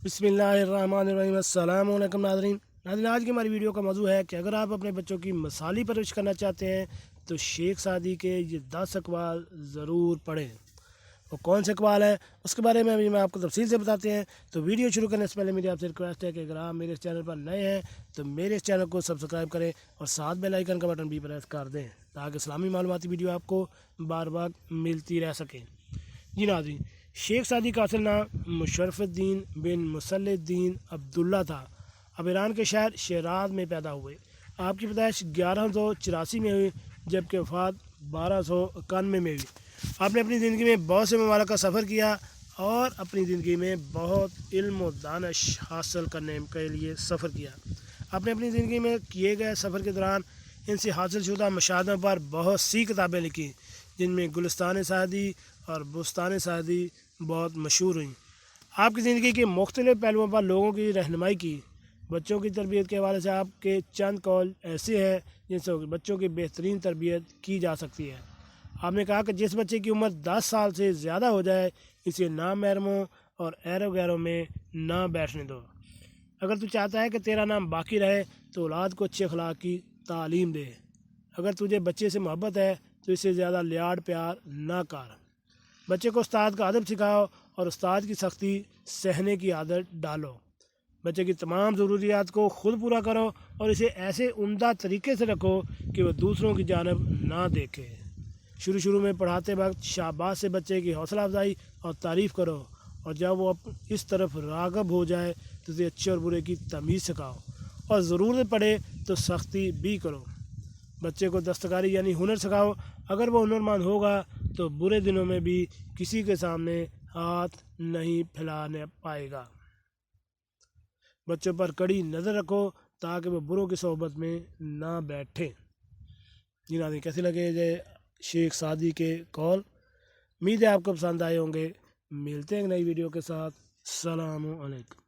बिस्मिल्लाहिर्रहमानिर्रहीम। अस्सलाम वालेकुम नाज़रीन। आज की हमारी वीडियो का मौजू है कि अगर आप अपने बच्चों की मसाली परवरिश करना चाहते हैं तो शेख सादी के ये 10 अक़वाल ज़रूर पढ़ें। वो कौन से अक़वाल हैं उसके बारे में अभी मैं आपको तफसील से बताते हैं। तो वीडियो शुरू करने से पहले मेरी आपसे रिक्वेस्ट है कि अगर आप मेरे इस चैनल पर नए हैं तो मेरे इस चैनल को सब्सक्राइब करें और साथ बेल आइकन का बटन भी प्रेस कर दें ताकि इस्लामी मालूमाती वीडियो आपको बार बार मिलती रह सके। जी नाज़रीन, शेख सादी का असल नाम मुशर्रफुद्दीन बिन मुसल्लुद्दीन अब्दुल्ला था। अब ईरान के शहर शिराज में पैदा हुए। आपकी पैदाइश 1184 में हुई जबकि वफ़ात 1291 में हुई। आपने अपनी ज़िंदगी में बहुत से ममालिक का सफ़र किया और अपनी ज़िंदगी में बहुत इल्म व दानिश हासिल करने के लिए सफ़र किया। आपने अपनी ज़िंदगी में किए गए सफ़र के दौरान इनसे हासिल शुदा मुशाहदों पर बहुत सी किताबें लिखी जिनमें गुलिस्तान सादी और बुस्तान सादी बहुत मशहूर हुई। आपकी ज़िंदगी के मुख्तलिफ़ पहलुओं पर लोगों की रहनुमाई की। बच्चों की तरबियत के हवाले से आपके चंद कौल ऐसे हैं जिनसे बच्चों की बेहतरीन तरबियत की जा सकती है। आपने कहा कि जिस बच्चे की उम्र 10 साल से ज़्यादा हो जाए इसे ना महरमों और एरो गैरों में ना बैठने दो। अगर तू चाहता है कि तेरा नाम बाकी रहे तो औलाद को अच्छे अखलाक की तालीम दे। अगर तुझे बच्चे से मोहब्बत है तो इससे ज़्यादा लाड प्यार ना कर। बच्चे को उस्ताद का अदब सिखाओ और उस्ताद की सख्ती सहने की आदत डालो। बच्चे की तमाम ज़रूरियात को ख़ुद पूरा करो और इसे ऐसे उम्दा तरीके से रखो कि वह दूसरों की जानब ना देखे। शुरू में पढ़ाते वक्त शाबाश से बच्चे की हौसला अफजाई और तारीफ़ करो और जब वो इस तरफ राग़ब हो जाए तो उसे अच्छे और बुरे की तमीज़ सिखाओ और ज़रूरत पड़े तो सख्ती भी करो। बच्चे को दस्तकारी यानी हुनर सिखाओ। अगर वो हुनरमंद होगा तो बुरे दिनों में भी किसी के सामने हाथ नहीं फैलाने पाएगा। बच्चों पर कड़ी नज़र रखो ताकि वो बुरों की सोहबत में ना बैठे। जी नाज़रीन, कैसे लगे ये शेख सादी के कॉल? उम्मीद है आपको पसंद आए होंगे। मिलते हैं नई वीडियो के साथ। सलाम अलैकुम।